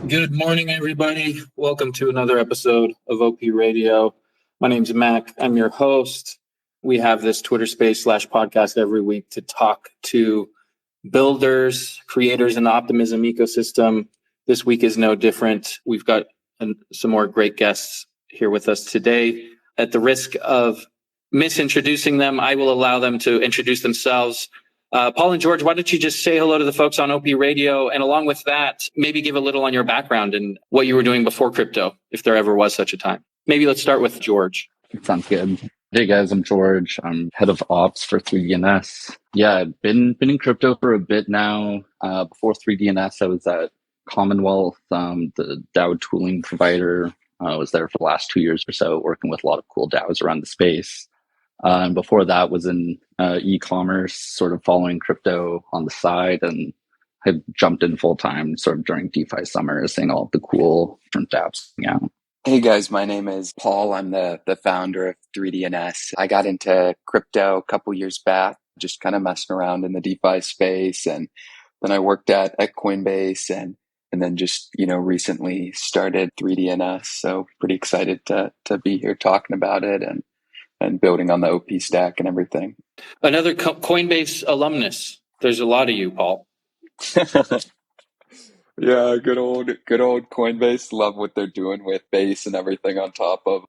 Good morning, everybody. Welcome to another episode of OP Radio. My name's Mac. I'm your host. We have this Twitter space / podcast every week to talk to builders, creators in the Optimism ecosystem. This week is no different. We've got some more great guests here with us today. At the risk of misintroducing them, I will allow them to introduce themselves. Paul and George, why don't you just say hello to the folks on OP Radio, and along with that, maybe give a little on your background and what you were doing before crypto, if there ever was such a time. Maybe let's start with George. Sounds good. Hey guys, I'm George. I'm head of ops for 3DNS. Yeah, I've been in crypto for a bit now. Before 3DNS, I was at Commonwealth, the DAO tooling provider. I was there for the last 2 years or so, working with a lot of cool DAOs around the space. And before that was in e-commerce, sort of following crypto on the side, and had jumped in full time sort of during DeFi summer, seeing all the cool different dApps. Yeah. Hey guys, my name is Paul. I'm the founder of 3DNS. I got into crypto a couple years back, just kind of messing around in the DeFi space, and then I worked at Coinbase, and then just recently started 3DNS. So pretty excited to be here talking about it and building on the OP stack and everything. Another Coinbase alumnus. There's a lot of you, Paul. Yeah, good old Coinbase. Love what they're doing with Base and everything on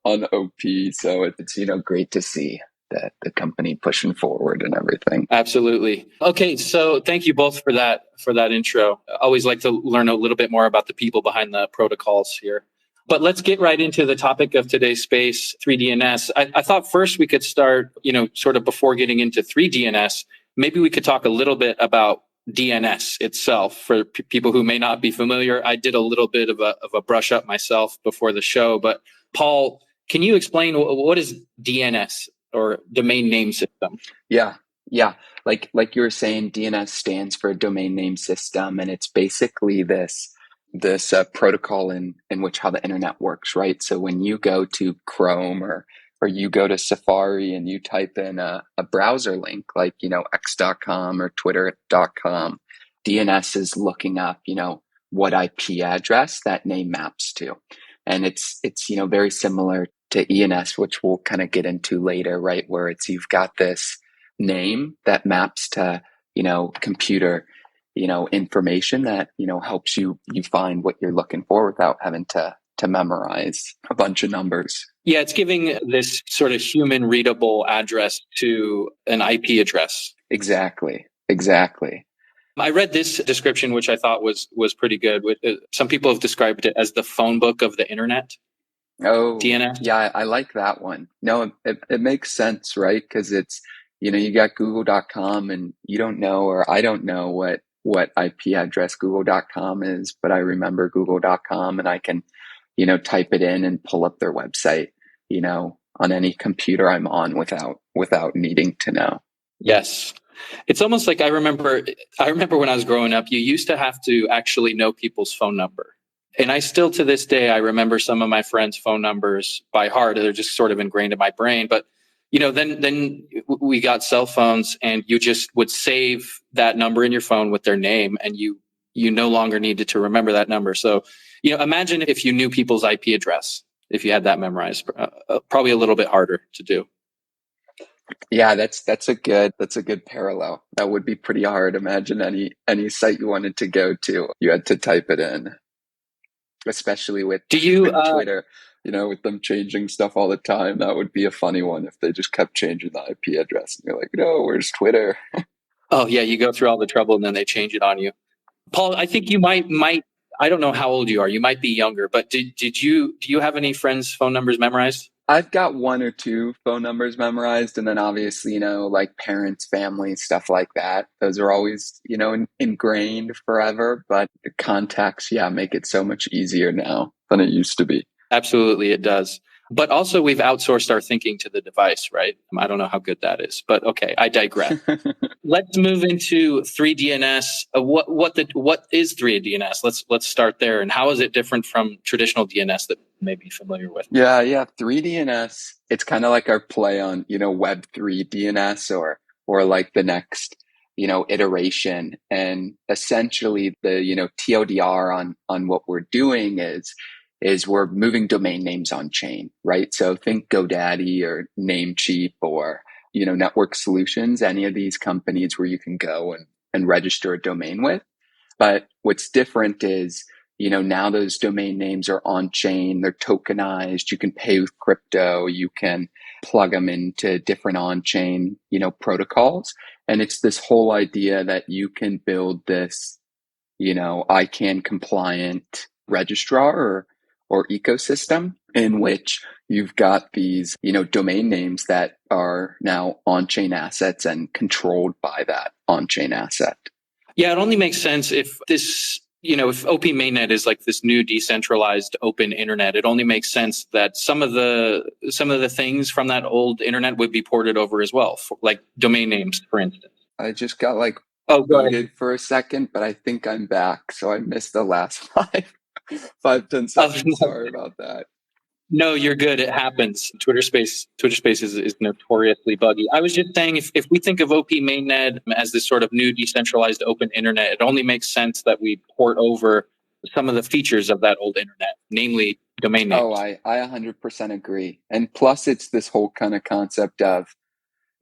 OP. So it's great to see that the company pushing forward and everything. Absolutely. Okay, so thank you both for that intro. I always like to learn a little bit more about the people behind the protocols here. But let's get right into the topic of today's space, 3DNS. I thought first we could start, sort of before getting into 3DNS, maybe we could talk a little bit about DNS itself for people who may not be familiar. I did a little bit of a brush up myself before the show, but Paul, can you explain what is DNS, or domain name system? Yeah. Like you were saying, DNS stands for domain name system, and it's basically this protocol in which how the internet works, right? So when you go to Chrome or you go to Safari and you type in a browser link like, x.com or twitter.com, DNS is looking up, what IP address that name maps to. And it's very similar to ENS, which we'll kind of get into later, right? Where you've got this name that maps to, computer information that, helps you find what you're looking for without having to memorize a bunch of numbers. Yeah, it's giving this sort of human readable address to an IP address. Exactly. I read this description, which I thought was pretty good. Some people have described it as the phone book of the internet. Oh, DNS. Yeah, I like that one. No, it makes sense, right? Because it's, you got google.com and you don't know, or I don't know what IP address google.com is, but I remember google.com and I can, type it in and pull up their website, on any computer I'm on without needing to know. Yes. It's almost like I remember when I was growing up, you used to have to actually know people's phone number. And I still, to this day, I remember some of my friends' phone numbers by heart. They're just sort of ingrained in my brain. But, then we got cell phones, and you just would save that number in your phone with their name, and you no longer needed to remember that number. So, imagine if you knew people's IP address, if you had that memorized, probably a little bit harder to do. Yeah, that's a good parallel. That would be pretty hard. Imagine any site you wanted to go to, you had to type it in. Especially with Twitter, with them changing stuff all the time. That would be a funny one if they just kept changing the IP address and you're like, no, where's Twitter? Oh yeah, you go through all the trouble and then they change it on you. Paul, I think you might I don't know how old you are. You might be younger, but do you have any friends' phone numbers memorized? I've got one or two phone numbers memorized, and then obviously, like parents, family, stuff like that. Those are always, ingrained forever, but the contacts, make it so much easier now than it used to be. Absolutely, it does. But also we've outsourced our thinking to the device, right? I don't know how good that is, but okay, I digress. Let's move into 3DNS. What is 3DNS? Let's start there. And how is it different from traditional DNS that you may be familiar with? Yeah. 3DNS, it's kind of like our play on, Web3 DNS or like the next, iteration. And essentially the, TLDR on what we're doing is we're moving domain names on chain, right? So think GoDaddy or Namecheap or, Network Solutions, any of these companies where you can go and register a domain with. But what's different is, now those domain names are on chain, they're tokenized, you can pay with crypto, you can plug them into different on chain, protocols. And it's this whole idea that you can build this, ICANN compliant registrar or ecosystem in which you've got these, domain names that are now on-chain assets and controlled by that on-chain asset. Yeah, it only makes sense if this, if OP Mainnet is like this new decentralized open internet, it only makes sense that some of the things from that old internet would be ported over as well, like domain names, for instance. I just got go ahead. muted for a second, but I think I'm back. So I missed the last 10 seconds. No. Sorry about that. No, you're good. It happens. Twitter Space is notoriously buggy. I was just saying, if we think of OP Mainnet as this sort of new decentralized open internet, it only makes sense that we port over some of the features of that old internet, namely domain names. Oh, I 100% agree. And plus, it's this whole kind of concept of,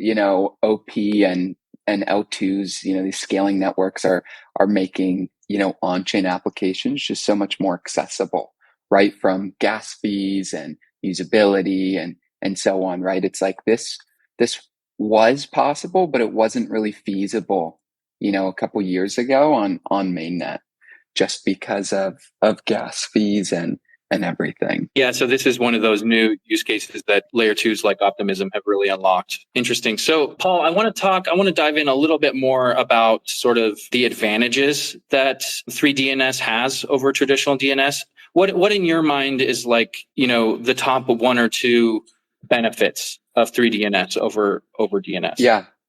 OP and L2s, these scaling networks are making, on-chain applications just so much more accessible, right? From gas fees and usability and so on, right? It's like this was possible, but it wasn't really feasible, a couple years ago on mainnet, just because of gas fees and everything. Yeah, so this is one of those new use cases that layer twos like Optimism have really unlocked. Interesting. So, Paul, I want to dive in a little bit more about sort of the advantages that 3DNS has over traditional DNS. What in your mind is like, the top one or two benefits of 3DNS over DNS?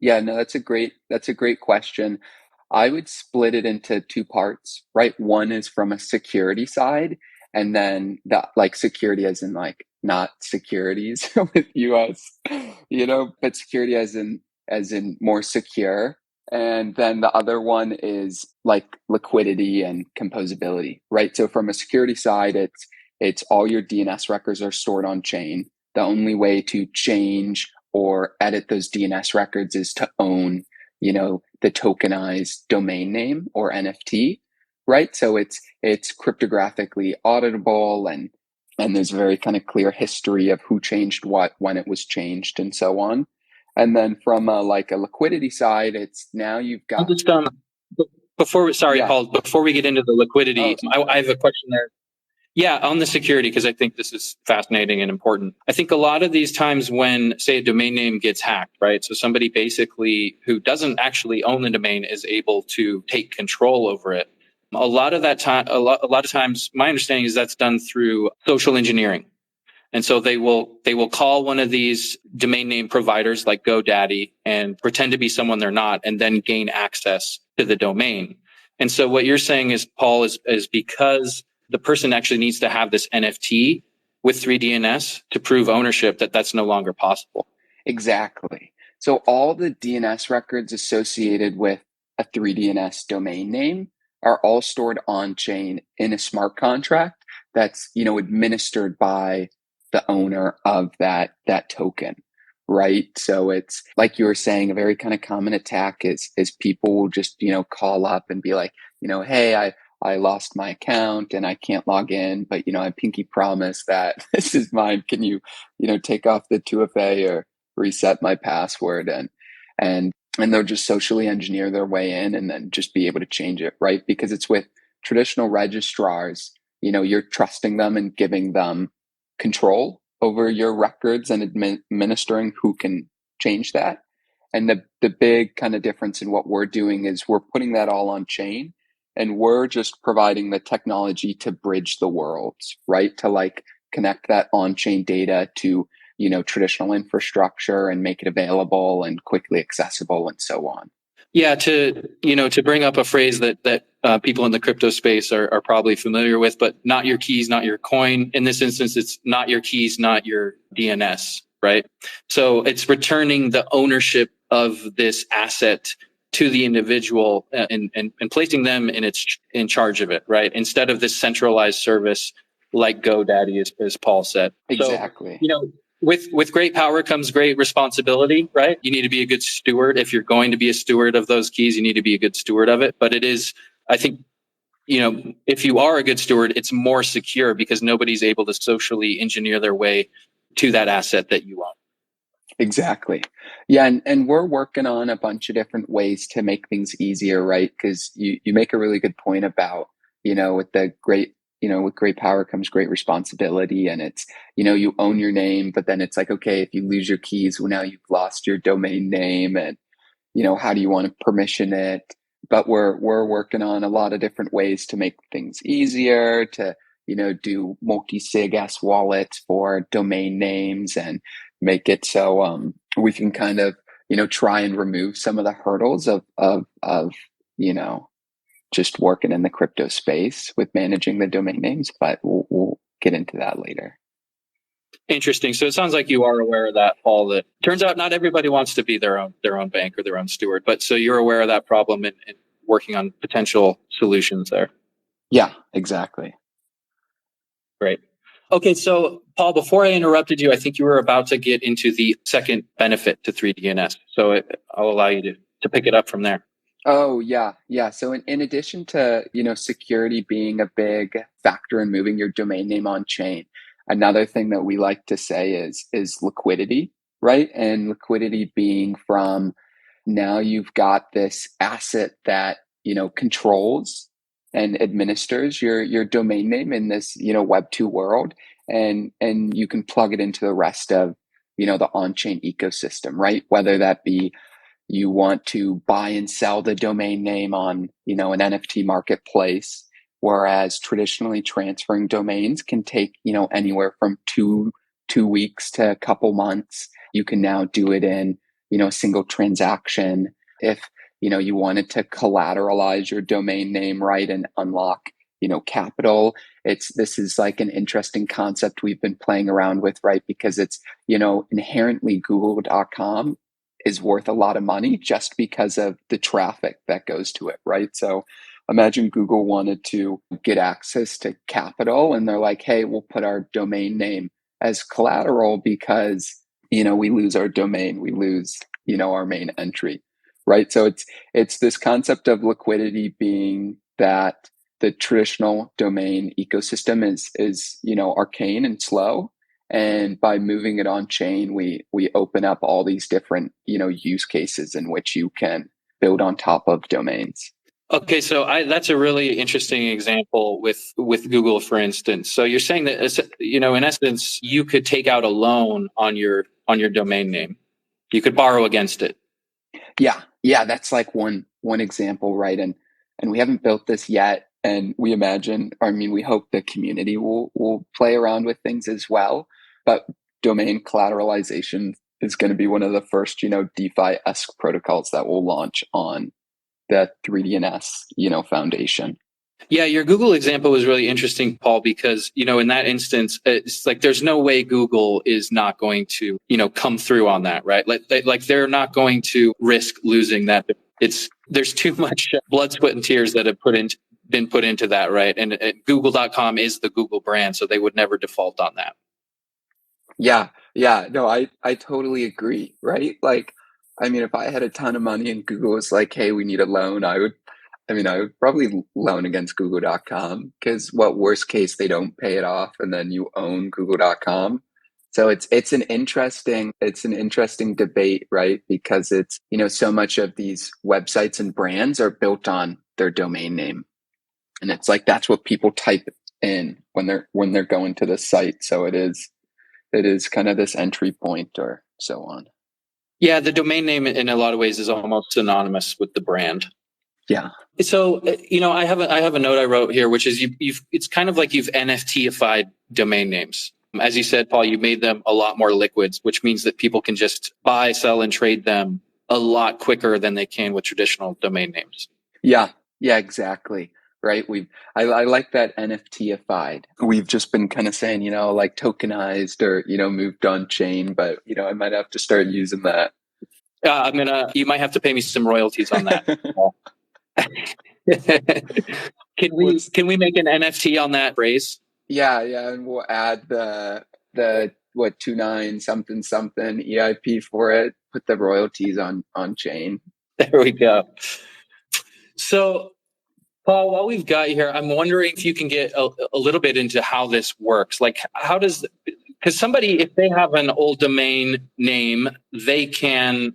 Yeah, no, that's a great question. I would split it into two parts, right? One is from a security side, and then that like security as in like not securities with US, but security as in more secure. And then the other one is like liquidity and composability, right? So from a security side, it's all your DNS records are stored on chain. The only way to change or edit those DNS records is to own, the tokenized domain name or NFT, right? So it's cryptographically auditable and there's a very kind of clear history of who changed what, when it was changed, and so on. And then from a liquidity side, it's now you've got. Paul, before we get into the liquidity, I have a question there. Yeah, on the security, because I think this is fascinating and important. I think a lot of these times when, say, a domain name gets hacked, right? So somebody basically who doesn't actually own the domain is able to take control over it. A lot of times, my understanding is that's done through social engineering. And so they will call one of these domain name providers like GoDaddy and pretend to be someone they're not, and then gain access to the domain. And so what you're saying is, Paul, is because the person actually needs to have this NFT with 3DNS to prove ownership, that's no longer possible. Exactly. So all the DNS records associated with a 3DNS domain name are all stored on chain in a smart contract that's, administered by the owner of that token, right? So it's like you were saying, a very kind of common attack is people will just, call up and be like, hey, I lost my account and I can't log in, but, I pinky promise that this is mine. Can you, take off the 2FA or reset my password? And they'll just socially engineer their way in and then just be able to change it, right? Because it's with traditional registrars, you're trusting them and giving them control over your records and administering who can change that. And the big kind of difference in what we're doing is we're putting that all on chain. And we're just providing the technology to bridge the worlds, right? To connect that on-chain data to, traditional infrastructure and make it available and quickly accessible and so on. Yeah, to bring up a phrase that people in the crypto space are probably familiar with, but not your keys, not your coin. In this instance, it's not your keys, not your DNS, right? So it's returning the ownership of this asset to the individual and placing them in charge of it, right? Instead of this centralized service like GoDaddy, as Paul said. Exactly. So, with great power comes great responsibility, right? You need to be a good steward. If you're going to be a steward of those keys, you need to be a good steward of it. But it is, I think, if you are a good steward, it's more secure because nobody's able to socially engineer their way to that asset that you own. Exactly. Yeah. And we're working on a bunch of different ways to make things easier, right? Because you make a really good point about, with the great, with great power comes great responsibility. And it's, you own your name, but then it's like, okay, if you lose your keys, well, now you've lost your domain name. And, how do you want to permission it? But we're working on a lot of different ways to make things easier, to, do multi-sig wallets for domain names and make it so we can kind of try and remove some of the hurdles of just working in the crypto space with managing the domain names, but we'll get into that later. Interesting. So it sounds like you are aware of that, Paul. That turns out not everybody wants to be their own bank or their own steward, but so you're aware of that problem and working on potential solutions there. Yeah, exactly. Great. Okay, so Paul, before I interrupted you, I think you were about to get into the second benefit to 3DNS. So I'll allow you to pick it up from there. Oh, yeah. Yeah. So in addition to, security being a big factor in moving your domain name on chain, another thing that we like to say is liquidity, right? And liquidity being from now you've got this asset that, controls and administers your domain name in this, Web2 world. And you can plug it into the rest of, the on-chain ecosystem, right? Whether that be you want to buy and sell the domain name on, an NFT marketplace, whereas traditionally transferring domains can take, anywhere from two weeks to a couple months. You can now do it in, a single transaction. If, you wanted to collateralize your domain name, right, and unlock, capital, this is like an interesting concept we've been playing around with, right? Because it's, inherently google.com is worth a lot of money just because of the traffic that goes to it, right? So imagine Google wanted to get access to capital and they're like, hey, we'll put our domain name as collateral because, we lose our domain, we lose, our main entry, right? So it's this concept of liquidity being that the traditional domain ecosystem is, arcane and slow. And by moving it on chain, we open up all these different, use cases in which you can build on top of domains. Okay, so that's a really interesting example with Google, for instance. So you're saying that, in essence, you could take out a loan on your domain name. You could borrow against it. Yeah, that's like one example, right? And we haven't built this yet. And we we hope the community will play around with things as well. But domain collateralization is going to be one of the first, DeFi-esque protocols that will launch on the 3DNS, foundation. Yeah, your Google example was really interesting, Paul, because, in that instance, it's like there's no way Google is not going to, come through on that, right? Like they're not going to risk losing that. There's too much blood, sweat, and tears that have been put into that, right? And Google.com is the Google brand, so they would never default on that. Yeah. No, I totally agree, right? Like, if I had a ton of money and Google was like, hey, we need a loan, I would probably loan against google.com because what worst case, they don't pay it off and then you own google.com. So it's an interesting debate, right? Because it's, so much of these websites and brands are built on their domain name. And it's like, that's what people type in when they're going to the site. So it is kind of this entry point or so on. Yeah, the domain name in a lot of ways is almost synonymous with the brand. Yeah. So, I have a note I wrote here, which is it's kind of like you've NFT-ified domain names. As you said, Paul, you made them a lot more liquids, which means that people can just buy, sell, and trade them a lot quicker than they can with traditional domain names. Yeah, exactly. Right. I like that NFT-ified. We've just been kind of saying, like tokenized or, moved on chain, but, I might have to start using that. You might have to pay me some royalties on that. Can we make an NFT on that phrase? Yeah, and we'll add the 29 something EIP for it. Put the royalties on chain. There we go. So, Paul, while we've got you here, I'm wondering if you can get a little bit into how this works. Like, how does, because somebody, if they have an old domain name, they can,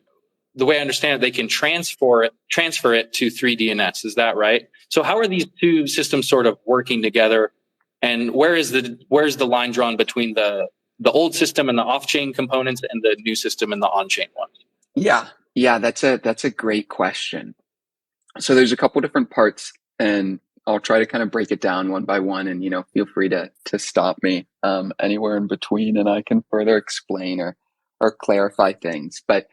the way I understand it, they can transfer it to 3DNS. Is that right? So how are these two systems sort of working together? And where's the line drawn between the old system and the off-chain components and the new system and the on-chain ones? Yeah, that's a great question. So there's a couple different parts, and I'll try to kind of break it down one by one, and feel free to stop me anywhere in between, and I can further explain or clarify things. But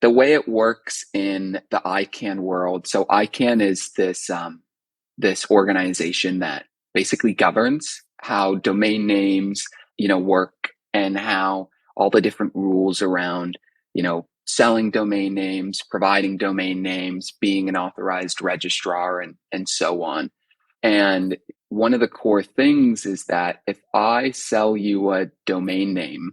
the way it works in the ICANN world, so ICANN is this organization that basically governs how domain names work, and how all the different rules around selling domain names, providing domain names, being an authorized registrar, and so on. And one of the core things is that if I sell you a domain name,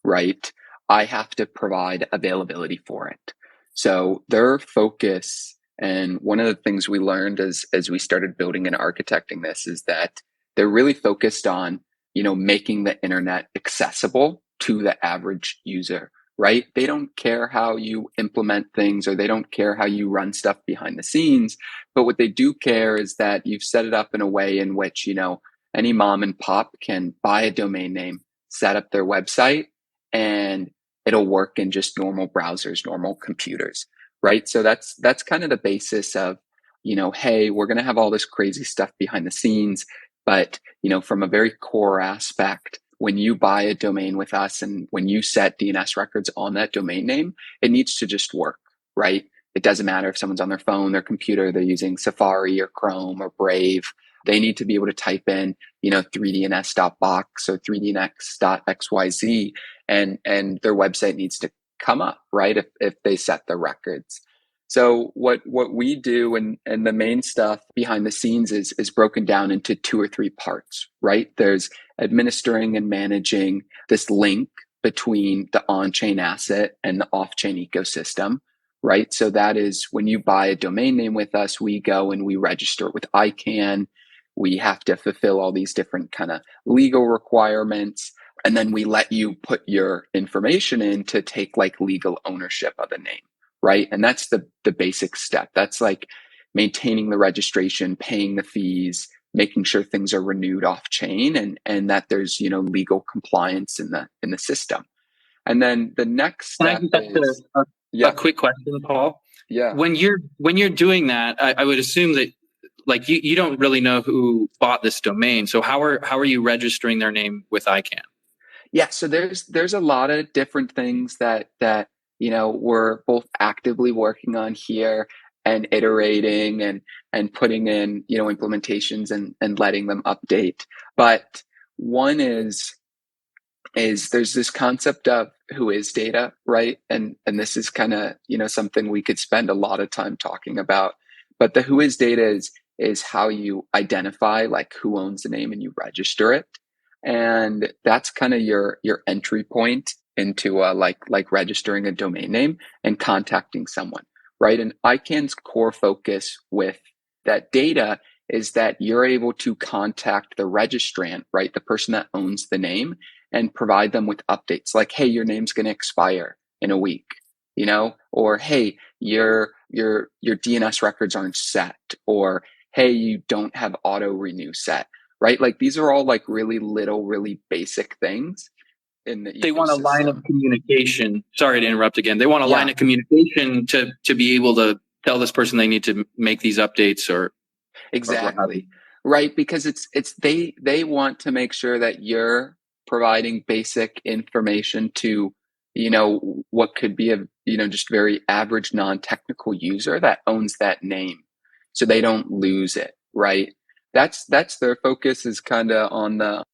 right, I have to provide availability for it. So their focus, and one of the things we learned as we started building and architecting this, is that they're really focused on making the internet accessible to the average user. Right? They don't care how you implement things, or they don't care how you run stuff behind the scenes. But what they do care is that you've set it up in a way in which, any mom and pop can buy a domain name, set up their website, and it'll work in just normal browsers, normal computers. Right? So that's kind of the basis of, hey, we're going to have all this crazy stuff behind the scenes, but, from a very core aspect, when you buy a domain with us and when you set DNS records on that domain name, it needs to just work, right? It doesn't matter if someone's on their phone, their computer, they're using Safari or Chrome or Brave. They need to be able to type in, 3dns.box or 3dns.xyz, and their website needs to come up, right? If they set the records. So what we do, and the main stuff behind the scenes is broken down into 2 or 3 parts, right? There's administering and managing this link between the on-chain asset and the off-chain ecosystem, right? So that is when you buy a domain name with us, we go and we register it with ICANN. We have to fulfill all these different kind of legal requirements. And then we let you put your information in to take like legal ownership of the name. Right. And that's the basic step. That's like maintaining the registration, paying the fees, making sure things are renewed off chain, and that there's, legal compliance in the system. And then the next step is a quick question, Paul. Yeah. When you're doing that, I would assume that like you don't really know who bought this domain. So how are you registering their name with ICANN? Yeah. So there's a lot of different things that we're both actively working on here and iterating and putting in, implementations and letting them update. But one is there's this concept of who is data, right? And this is kind of, something we could spend a lot of time talking about. But the who is data is how you identify like who owns the name and you register it. And that's kind of your entry point into like registering a domain name and contacting someone, right? And ICANN's core focus with that data is that you're able to contact the registrant, right? The person that owns the name, and provide them with updates like, hey, your name's going to expire in a week, or hey, your DNS records aren't set, or hey, you don't have auto renew set, right? Like these are all like really little, really basic things. They want a line of communication. Sorry to interrupt again. They want a line of communication to be able to tell this person they need to make these updates or exactly right, because it's they want to make sure that you're providing basic information to what could be a just very average non-technical user that owns that name, so they don't lose it, right? That's their focus, is kind of on the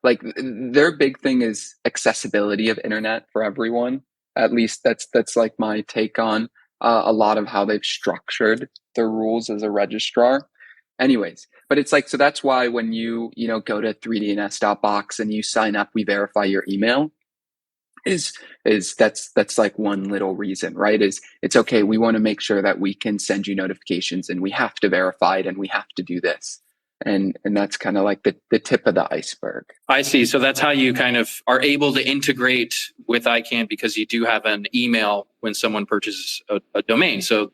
like their big thing is accessibility of internet for everyone. At least that's like my take on a lot of how they've structured their rules as a registrar. Anyways, but it's like, so that's why when you go to 3dns.box and you sign up, we verify your email is that's like one little reason, right? Is it's okay. We want to make sure that we can send you notifications and we have to verify it and we have to do this. And that's kind of like the tip of the iceberg. I see. So that's how you kind of are able to integrate with ICANN, because you do have an email when someone purchases a domain. So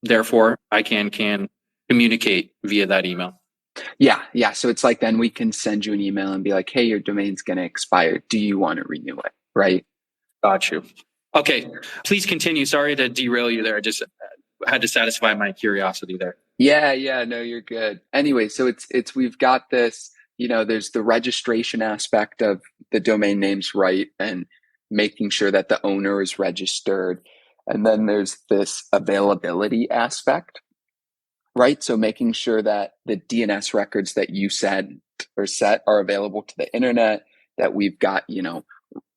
therefore, ICANN can communicate via that email. Yeah. So it's like, then we can send you an email and be like, hey, your domain's going to expire. Do you want to renew it? Right. Got you. Okay. Please continue. Sorry to derail you there. I just had to satisfy my curiosity there. Yeah. No, you're good. Anyway, so it's we've got this, there's the registration aspect of the domain names, right? And making sure that the owner is registered. And then there's this availability aspect, right? So making sure that the DNS records that you send or set are available to the internet, that we've got,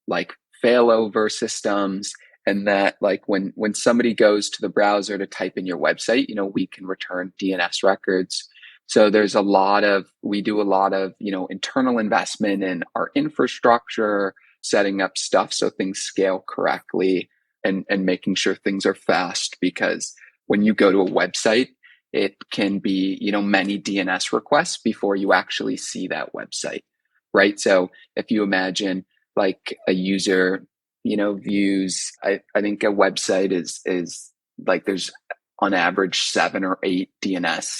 like failover systems, and that like when somebody goes to the browser to type in your website, we can return DNS records. So we do a lot of, internal investment in our infrastructure, setting up stuff so things scale correctly, and making sure things are fast, because when you go to a website, it can be, many DNS requests before you actually see that website, right? So if you imagine like a user, views, I think a website is like, there's on average 7 or 8 DNS,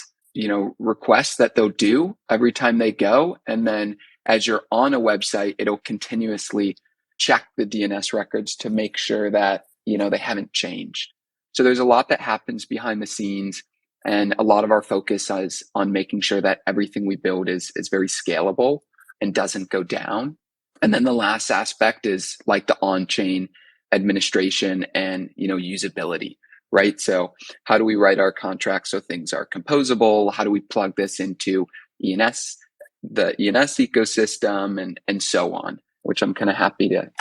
requests that they'll do every time they go. And then as you're on a website, it'll continuously check the DNS records to make sure that, they haven't changed. So there's a lot that happens behind the scenes. And a lot of our focus is on making sure that everything we build is very scalable and doesn't go down. And then the last aspect is like the on-chain administration and, usability, right? So how do we write our contracts so things are composable? How do we plug this into the ENS ecosystem, and so on, which I'm kind of happy to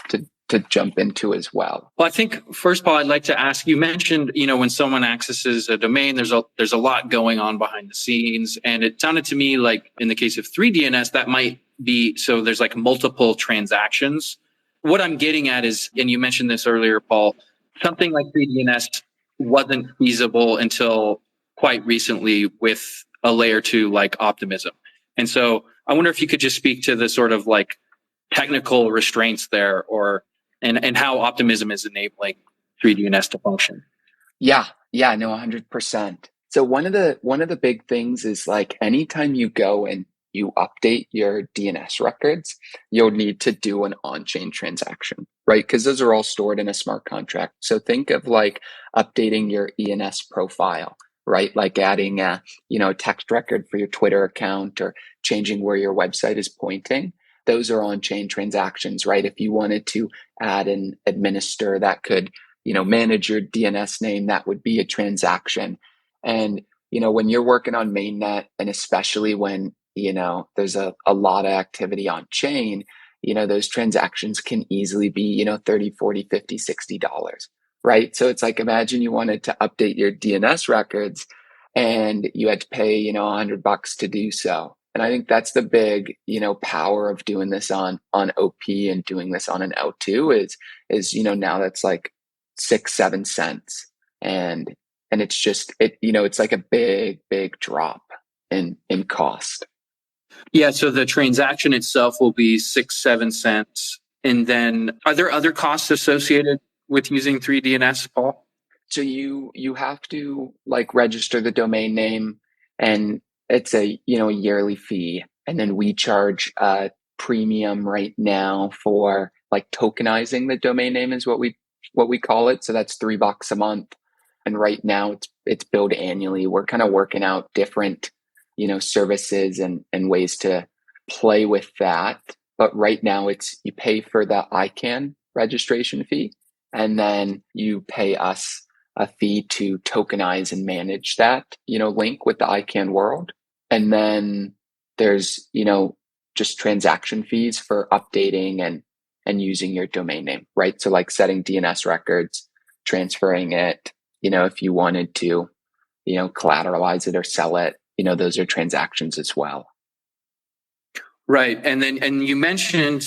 jump into as well. Well, I think first of all, I'd like to ask, you mentioned, when someone accesses a domain, there's a lot going on behind the scenes. And it sounded to me like in the case of 3DNS, that might be, so there's like multiple transactions. What I'm getting at is, and you mentioned this earlier, Paul, something like 3DNS wasn't feasible until quite recently with a layer 2 like Optimism. And so I wonder if you could just speak to the sort of like technical restraints there, and how Optimism is enabling 3DNS to function. Yeah, no, 100%. So one of the big things is like anytime you go and you update your DNS records, you'll need to do an on-chain transaction, right? Because those are all stored in a smart contract. So think of like updating your ENS profile, right? Like adding a text record for your Twitter account, or changing where your website is pointing. Those are on-chain transactions, right? If you wanted to add and administer that could, manage your DNS name, that would be a transaction. And, when you're working on mainnet, and especially when, there's a lot of activity on chain, those transactions can easily be, $30, $40, $50, $60, right? So it's like, imagine you wanted to update your DNS records and you had to pay, $100 to do so. And I think that's the big, power of doing this on OP and doing this on an L2 is, now that's like 6-7 cents. And it's just, it's like a big drop in cost. Yeah. So the transaction itself will be 6-7 cents. And then are there other costs associated with using 3DNS, Paul? So you have to like register the domain name, and it's a yearly fee, and then we charge a premium right now for like tokenizing the domain name is what we call it. So that's $3 a month, and right now it's billed annually. We're kind of working out different services and ways to play with that, but right now it's you pay for the ICANN registration fee, and then you pay us a fee to tokenize and manage that link with the ICANN world. And then there's, just transaction fees for updating and and using your domain name, right? So like setting DNS records, transferring it, if you wanted to, collateralize it or sell it, those are transactions as well. Right. And you mentioned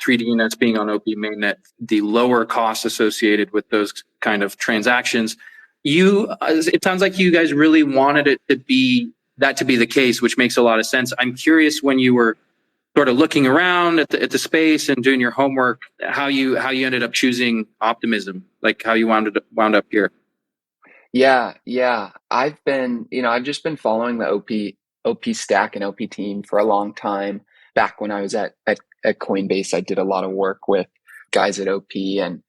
3DNets being on OP Mainnet, the lower costs associated with those kind of transactions. It sounds like you guys really wanted it to be the case, which makes a lot of sense. I'm curious, when you were sort of looking around at the space and doing your homework, how you ended up choosing Optimism, like how you wound up here. Yeah. I've just been following the OP stack and OP team for a long time. Back when I was at Coinbase, I did a lot of work with guys at OP, and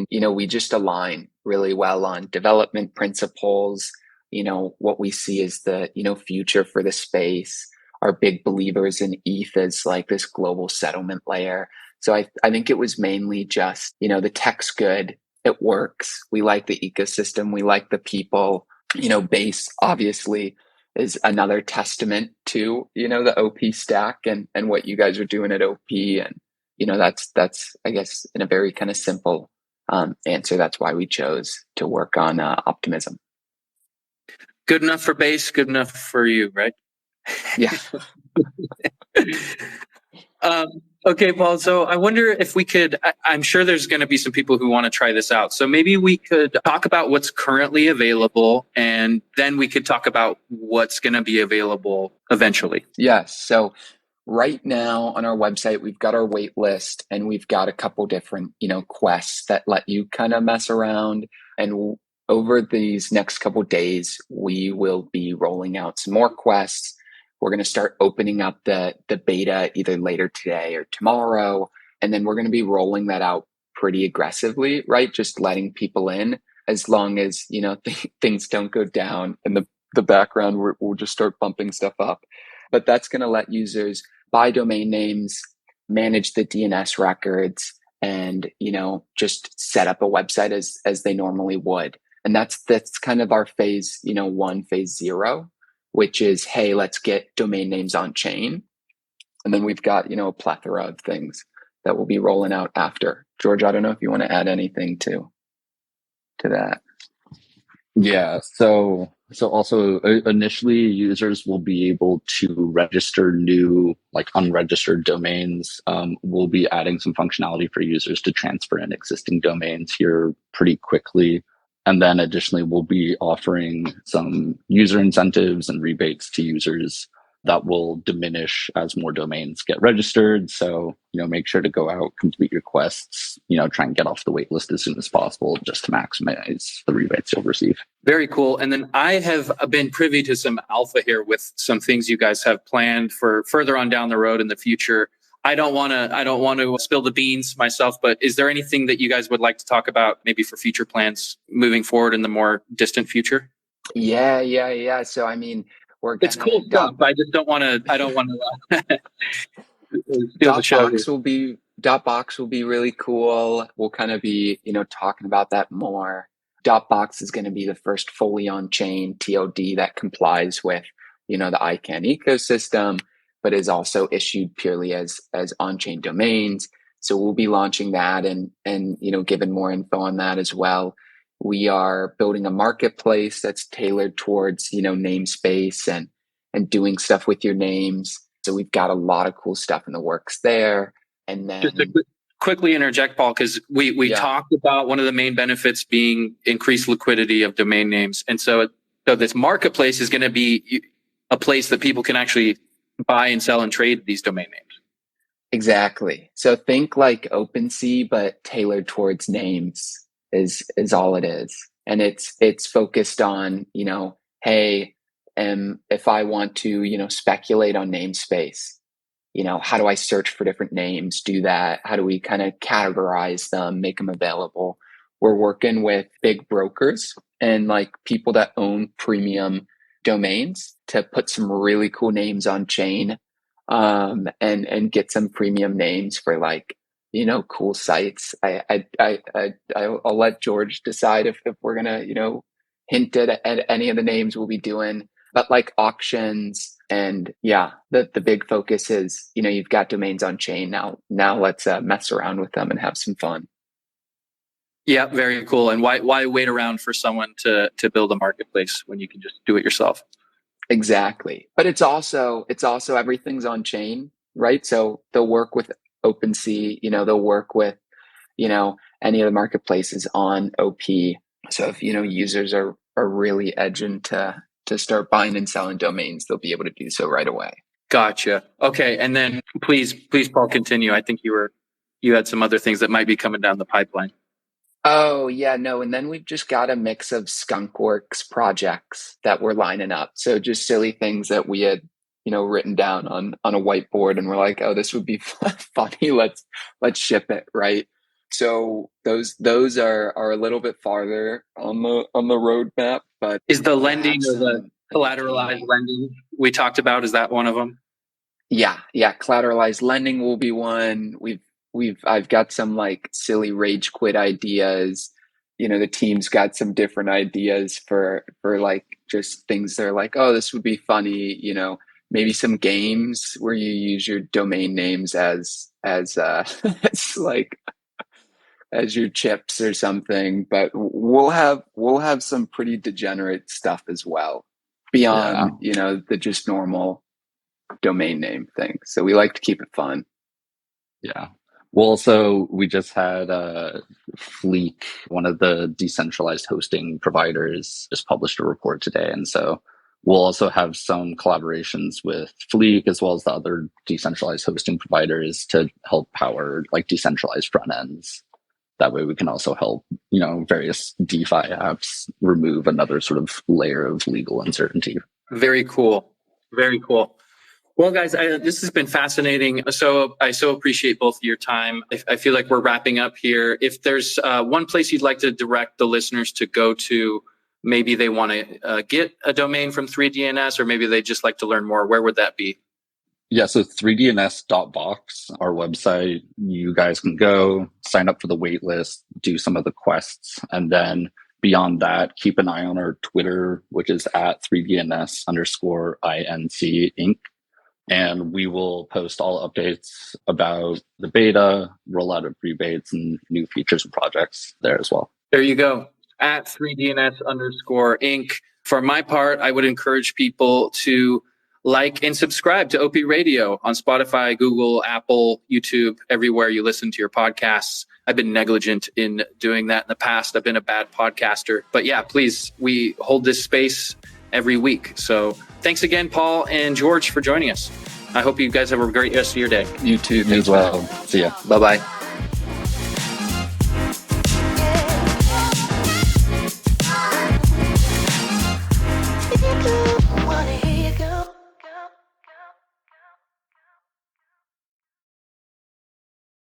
we just align really well on development principles. What we see is the future for the space. Are big believers in ETH as like this global settlement layer. So I think it was mainly just, the tech's good. It works. We like the ecosystem. We like the people. Base obviously is another testament to, the OP stack and what you guys are doing at OP. And, that's, I guess, in a very kind of simple answer, that's why we chose to work on Optimism. Good enough for Base, good enough for you, right? Yeah. Okay, Paul. So I wonder if we could, I'm sure there's going to be some people who want to try this out. So maybe we could talk about what's currently available, and then we could talk about what's going to be available eventually. Yes. So right now on our website, we've got our wait list, and we've got a couple different, quests that let you kind of mess around. And over these next couple days, we will be rolling out some more quests. We're going to start opening up the beta either later today or tomorrow. And then we're going to be rolling that out pretty aggressively, right? Just letting people in, as long as, things don't go down in the background, we'll just start bumping stuff up. But that's going to let users buy domain names, manage the DNS records, and, just set up a website as they normally would. And that's kind of our phase, 1, phase 0. Which is, hey, let's get domain names on chain. And then we've got, a plethora of things that we'll be rolling out after. George, I don't know if you want to add anything to that. Yeah. So also initially users will be able to register new, like unregistered domains. We'll be adding some functionality for users to transfer in existing domains here pretty quickly. And then additionally, we'll be offering some user incentives and rebates to users that will diminish as more domains get registered. So, make sure to go out, complete your quests, try and get off the wait list as soon as possible, just to maximize the rebates you'll receive. Very cool. And then I have been privy to some alpha here with some things you guys have planned for further on down the road in the future. I don't want to spill the beans myself, but is there anything that you guys would like to talk about maybe for future plans moving forward in the more distant future? Yeah. So, I mean, it's cool stuff. I just don't want to steal the show. Dotbox will be really cool. We'll kind of be, talking about that more. Dotbox is going to be the first fully on-chain TOD that complies with, the ICANN ecosystem, but is also issued purely as on-chain domains. So we'll be launching that and giving more info on that as well. We are building a marketplace that's tailored towards, namespace and doing stuff with your names. So we've got a lot of cool stuff in the works there. And then just to quickly interject, Paul, because we talked about one of the main benefits being increased liquidity of domain names. And so this marketplace is going to be a place that people can actually buy and sell and trade these domain names. Exactly. So think like OpenSea, but tailored towards names is all it is. And it's focused on, hey, if I want to, speculate on namespace, how do I search for different names, do that? How do we kind of categorize them, make them available? We're working with big brokers and like people that own premium domains to put some really cool names on chain, and get some premium names for like, cool sites. I'll let George decide if we're gonna, hint at any of the names we'll be doing. but like auctions and the big focus is, you've got domains on chain now. Now let's mess around with them and have some fun. Yeah, very cool. And why wait around for someone to build a marketplace when you can just do it yourself? Exactly. But it's also everything's on chain, right? So they'll work with OpenSea, they'll work with, any of the marketplaces on OP. So if, users are really edging to start buying and selling domains, they'll be able to do so right away. Gotcha. Okay. And then please, Paul, continue. I think you had some other things that might be coming down the pipeline. Oh, yeah, no. And then we've just got a mix of skunkworks projects that we're lining up. So just silly things that we had, written down on a whiteboard, and we're like, oh, this would be funny. Let's ship it, right? So those are a little bit farther on the roadmap. But is the lending or the collateralized lending we talked about, is that one of them? Yeah. Collateralized lending will be one. I've got some like silly rage quit ideas. The team's got some different ideas for like just things they're like, oh, this would be funny. Maybe some games where you use your domain names as like as your chips or something. But we'll have some pretty degenerate stuff as well beyond the just normal domain name thing. So we like to keep it fun. Yeah. Well, also, we just had Fleek, one of the decentralized hosting providers, just published a report today. And so we'll also have some collaborations with Fleek as well as the other decentralized hosting providers to help power like decentralized front ends. That way we can also help, various DeFi apps remove another sort of layer of legal uncertainty. Very cool. Very cool. Well, guys, this has been fascinating. So I so appreciate both of your time. I feel like we're wrapping up here. If there's one place you'd like to direct the listeners to go to, maybe they want to get a domain from 3DNS, or maybe they just like to learn more, where would that be? Yeah, so 3dns.box, our website, you guys can go sign up for the wait list, do some of the quests, and then beyond that, keep an eye on our Twitter, which is at 3DNS_INC Inc. And we will post all updates about the beta, rollout of rebates, and new features and projects there as well. There you go, at 3DNS_Inc. For my part, I would encourage people to like and subscribe to OP Radio on Spotify, Google, Apple, YouTube, everywhere you listen to your podcasts. I've been negligent in doing that in the past. I've been a bad podcaster. But yeah, please, we hold this space every week. So thanks again, Paul and George, for joining us. I hope you guys have a great rest of your day. You too. You as well. See ya. Bye-bye.